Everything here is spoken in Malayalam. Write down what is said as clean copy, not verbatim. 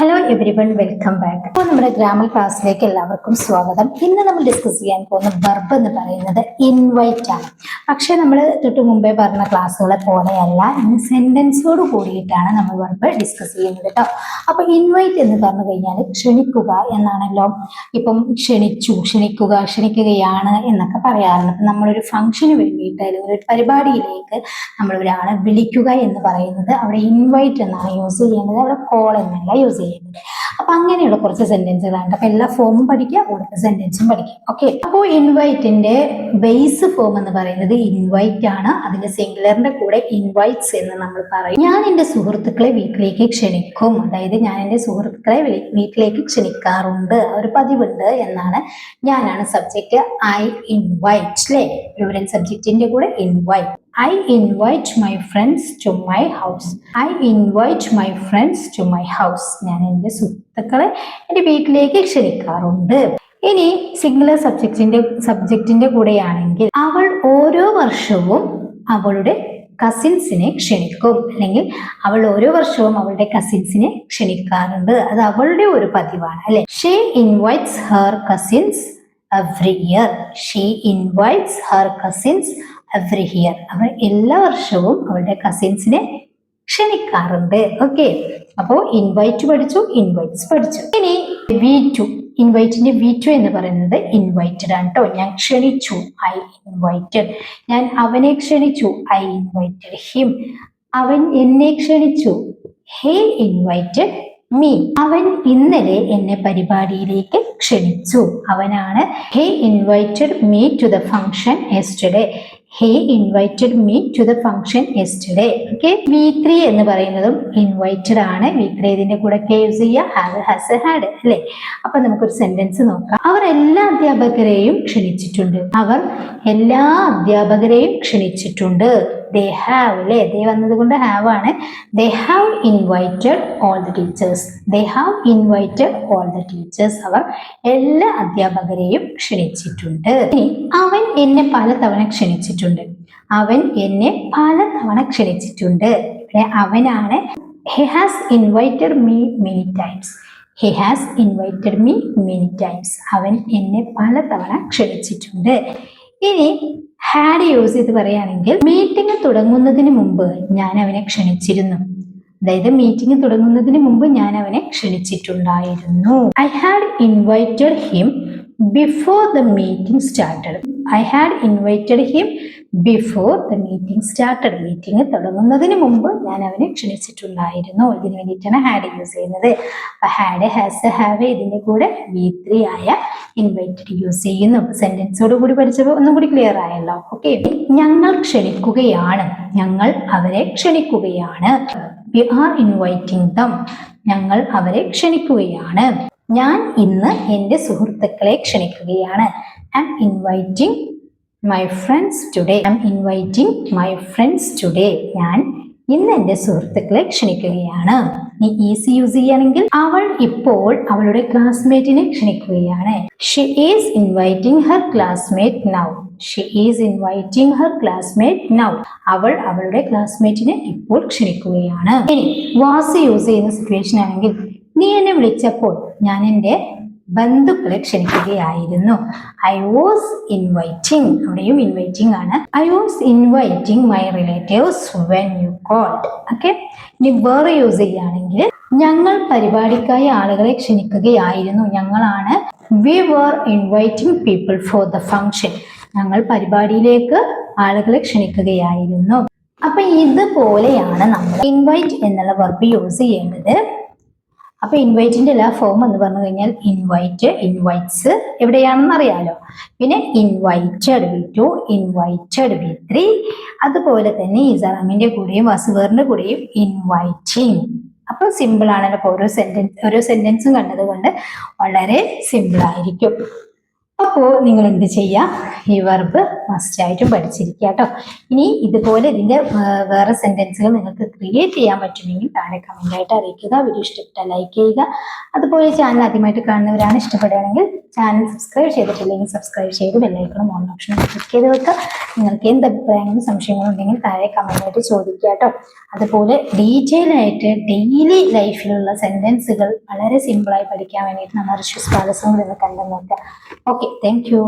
Hello every one, welcome back. അപ്പോൾ നമ്മുടെ ഗ്രാമർ ക്ലാസ്സിലേക്ക് എല്ലാവർക്കും സ്വാഗതം. ഇന്ന് നമ്മൾ ഡിസ്കസ് ചെയ്യാൻ പോകുന്ന വെർബ് എന്ന് പറയുന്നത് ഇൻവൈറ്റ് ആണ്. പക്ഷെ നമ്മൾ തൊട്ട് മുമ്പേ പറഞ്ഞ ക്ലാസ്സുകളെ പോലെയല്ല, ഇന്ന് സെന്റൻസോട് കൂടിയിട്ടാണ് നമ്മൾ വെർബ് ഡിസ്കസ് ചെയ്യുന്നത് കേട്ടോ. അപ്പൊ ഇൻവൈറ്റ് എന്ന് പറഞ്ഞു കഴിഞ്ഞാൽ ക്ഷണിക്കുക എന്നാണല്ലോ. ഇപ്പം ക്ഷണിച്ചു, ക്ഷണിക്കുക, ക്ഷണിക്കുകയാണ് എന്നൊക്കെ പറയാറുണ്ട്. അപ്പം നമ്മളൊരു ഫംഗ്ഷന് വേണ്ടിയിട്ട് അല്ലെങ്കിൽ ഒരു പരിപാടിയിലേക്ക് നമ്മൾ ഒരാളെ വിളിക്കുക എന്ന് പറയുന്നത് അവിടെ ഇൻവൈറ്റ് എന്നാണ് യൂസ് ചെയ്യേണ്ടത്, അവിടെ കോൾ എന്നല്ല യൂസ് ചെയ്യുന്നത്. അപ്പൊ അങ്ങനെയുള്ള കുറച്ച് സെന്റൻസുകളാണ്. അപ്പൊ എല്ലാ ഫോമും പഠിക്കുക, കൂടുതൽ സെന്റൻസും പഠിക്കുക. ഓക്കെ, അപ്പോൾ ഇൻവൈറ്റിന്റെ ബേസ് ഫോം എന്ന് പറയുന്നത് ഇൻവൈറ്റ് ആണ്. അതിന്റെ സിംഗുലറിന്റെ കൂടെ ഇൻവൈറ്റ്സ് എന്ന് നമ്മൾ പറയും. ഞാൻ എൻ്റെ സുഹൃത്തുക്കളെ വീട്ടിലേക്ക് ക്ഷണിക്കും, അതായത് ഞാൻ എൻ്റെ സുഹൃത്തുക്കളെ വീട്ടിലേക്ക് ക്ഷണിക്കാറുണ്ട്, ഒരു പതിവുണ്ട് എന്നാണ്. ഞാനാണ് സബ്ജക്റ്റ്, ഐ ഇൻവൈറ്റ് അല്ലേ, പ്ലൂറൽ സബ്ജക്റ്റിന്റെ കൂടെ invite. I invite my friends to my house. I invite my friends to my house. ഞാൻ എൻ്റെ സുഹൃത്തുക്കളെ എൻ്റെ വീട്ടിലേക്ക് ക്ഷണിക്കാറുണ്ട്. ഇനി സിംഗുലർ സബ്ജക്റ്റിന്റെ കൂടെയാണെങ്കിൽ അവൾ ഓരോ വർഷവും അവളുടെ കസിൻസിനെ ക്ഷണിക്കും, അല്ലെങ്കിൽ അവൾ ഓരോ വർഷവും അവളുടെ കസിൻസിനെ ക്ഷണിക്കാറുണ്ട്. അത് അവളുടെ ഒരു പതിവാണ് അല്ലെ. She invites her cousins every year. She invites her cousins every year. അവൾ എല്ലാ വർഷവും അവളുടെ കസിൻസിനെ ക്ഷണിക്കാറുണ്ട്. ഓക്കെ, അപ്പോ ഇൻവൈറ്റ് പഠിച്ചു, ഇൻവൈറ്റ്സ് പഠിച്ചു. ഇനി V2, ഇൻവൈറ്റിന്റെ V2 എന്ന് പറയുന്നത് ഇൻവൈറ്റഡ് ആണ് കേട്ടോ. ഞാൻ ക്ഷണിച്ചു, ഐ ഇൻവൈറ്റഡ്. ഞാൻ അവനെ ക്ഷണിച്ചു, ഐ ഇൻവൈറ്റഡ് ഹിം. അവൻ എന്നെ ക്ഷണിച്ചു, ഹേ ഇൻവൈറ്റഡ് മീ. അവൻ ഇന്നലെ എന്നെ പരിപാടിയിലേക്ക് ക്ഷണിച്ചു. അവനാണ് he invited me to the function yesterday. He invited me to the function yesterday. Okay, V3 എന്ന് പറയുന്നതും ഇൻവൈറ്റഡ് ആണ്. V3 ഇതിന്റെ കൂടെ യൂസ് ചെയ്യുക, ഹാവ്, ഹാസ്, ഹാഡ് അല്ലെ. അപ്പൊ നമുക്കൊരു സെന്റൻസ് നോക്കാം. അവർ എല്ലാ അധ്യാപകരെയും ക്ഷണിച്ചിട്ടുണ്ട്. അവർ എല്ലാ അധ്യാപകരെയും ക്ഷണിച്ചിട്ടുണ്ട്. They have അല്ലെ, they വന്നത് കൊണ്ട് have ആണ്. They have invited all the teachers. They have invited all the teachers. അവർ എല്ലാ അധ്യാപകരെയും ക്ഷണിച്ചിട്ടുണ്ട്. ഇനി അവൻ എന്നെ പലതവണ ക്ഷണിച്ചിട്ടുണ്ട്. അവൻ എന്നെ പലതവണ ക്ഷണിച്ചിട്ടുണ്ട്. ഇവിടെ അവനാണ്. He has invited me many times. He has invited me many times. അവൻ എന്നെ പലതവണ ക്ഷണിച്ചിട്ടുണ്ട്. ഇനി ഹാഡ് യൂസ് ചെയ്ത് പറയുകയാണെങ്കിൽ മീറ്റിംഗ് തുടങ്ങുന്നതിന് മുമ്പ് ഞാൻ അവനെ ക്ഷണിച്ചിരുന്നു. അതായത് മീറ്റിംഗ് തുടങ്ങുന്നതിന് മുമ്പ് ഞാൻ അവനെ ക്ഷണിച്ചിട്ടുണ്ടായിരുന്നു. I had invited him before the meeting started. I had invited him before the meeting started. Meeting തുടങ്ങുന്നതിന് മുമ്പ് ഞാൻ അവനെ ക്ഷണിച്ചിട്ടുണ്ടായിരുന്നു. ഇതിനു വേണ്ടിയിട്ടാണ് ഹാഡ് യൂസ് ചെയ്യുന്നത്. അപ്പൊ ഹാഡ്, ഹാസ്, ഹാവ് ഇതിന്റെ കൂടെ V3 ആയ ഇൻവൈറ്റഡ് യൂസ് ചെയ്യുന്നു. സെന്റൻസോട് കൂടി പഠിച്ചപ്പോൾ ഒന്നും കൂടി ക്ലിയർ ആയല്ലോ. ഓക്കെ, ഞങ്ങൾ ക്ഷണിക്കുകയാണ്, ഞങ്ങൾ അവരെ ക്ഷണിക്കുകയാണ്. We are inviting them. ഞങ്ങൾ അവരെ ക്ഷണിക്കുകയാണ്. ഞാൻ ഇന്ന് എൻ്റെ സുഹൃത്തുക്കളെ ക്ഷണിക്കുകയാണ്. I am inviting my friends today. I am inviting my friends today. ഞാൻ ഇന്ന് എൻ്റെ സുഹൃത്തുക്കളെ ക്ഷണിക്കുകയാണ്. നീ ഈസി യൂസ് ചെയ്യുകയാണെങ്കിൽ അവൾ ഇപ്പോൾ അവളുടെ ക്ലാസ്മേറ്റിനെ ക്ഷണിക്കുകയാണ്. She is inviting her classmate now. She is inviting her classmate now. അവൾ അവളുടെ ക്ലാസ്മേറ്റിനെ ഇപ്പോൾ ക്ഷണിക്കുകയാണ്. ഇനി വാസ് യൂസ് ചെയ്യുന്ന സിറ്റുവേഷൻ ആണെങ്കിൽ നീ എന്നെ വിളിച്ചപ്പോൾ ഞാൻ എൻ്റെ ബന്ധുക്കളെ ക്ഷണിക്കുകയായിരുന്നു. ഐ വാസ് ഇൻവൈറ്റിംഗ്, അവിടെയും ഇൻവൈറ്റിംഗ് ആണ്. I was inviting my relatives when you called. Okay, ഇനി വേറെ യൂസ് ചെയ്യുകയാണെങ്കിൽ ഞങ്ങൾ പരിപാടിക്കായി ആളുകളെ ക്ഷണിക്കുകയായിരുന്നു. ഞങ്ങളാണ് we were inviting people for the function. ഞങ്ങൾ പരിപാടിയിലേക്ക് ആളുകളെ ക്ഷണിക്കുകയായിരുന്നു. അപ്പൊ ഇതുപോലെയാണ് നമ്മൾ ഇൻവൈറ്റ് എന്നുള്ള വെർബ് യൂസ് ചെയ്യേണ്ടത്. അപ്പൊ ഇൻവൈറ്റിന്റെ എല്ലാ ഫോം എന്ന് പറഞ്ഞു കഴിഞ്ഞാൽ ഇൻവൈറ്റ്, ഇൻവൈറ്റ്സ് എവിടെയാണെന്ന് അറിയാലോ. പിന്നെ ഇൻവൈറ്റഡ് V2, ഇൻവൈറ്റഡ് V3. അതുപോലെ തന്നെ ഇസറാമിന്റെ കൂടെയും വസുവേറിന്റെ കൂടെയും ഇൻവൈറ്റിംഗ്. അപ്പൊ സിമ്പിൾ ആണല്ലോ. ഓരോ സെന്റൻസും കണ്ടതുകൊണ്ട് വളരെ സിമ്പിൾ ആയിരിക്കും. അപ്പോൾ നിങ്ങൾ എന്ത് ചെയ്യുക, ഈ വെർബ് മസ്റ്റായിട്ടും പഠിച്ചിരിക്കുക കേട്ടോ. ഇനി ഇതുപോലെ ഇതിന്റെ വേറെ സെന്റൻസുകൾ നിങ്ങൾക്ക് ക്രിയേറ്റ് ചെയ്യാൻ പറ്റുമെങ്കിൽ താഴെ കമന്റ് ആയിട്ട് അറിയിക്കുക. വീഡിയോ ഇഷ്ടപ്പെട്ടാൽ ലൈക്ക് ചെയ്യുക. അതുപോലെ ചാനൽ ആദ്യമായിട്ട് കാണുന്നവരാണ്, ഇഷ്ടപ്പെടുകയാണെങ്കിൽ ചാനൽ സബ്സ്ക്രൈബ് ചെയ്തിട്ടില്ലെങ്കിൽ സബ്സ്ക്രൈബ് ചെയ്ത് ബെല്ലൈക്കണം ഓൺ ഓപ്ഷൻ ക്ലിക്ക് ചെയ്ത് വെക്കുക. നിങ്ങൾക്ക് എന്ത് അഭിപ്രായങ്ങളും സംശയങ്ങളും ഉണ്ടെങ്കിൽ താഴെ കമന്റായിട്ട് ചോദിക്കുക കേട്ടോ. അതുപോലെ ഡീറ്റെയിൽ ആയിട്ട് ഡെയിലി ലൈഫിലുള്ള സെന്റൻസുകൾ വളരെ സിമ്പിളായി പഠിക്കാൻ വേണ്ടിയിട്ട് നമ്മൾ റിഷ്യസ് പാലസും കൂടി ഒന്ന് കണ്ടു നോക്കുക. Okay, thank you.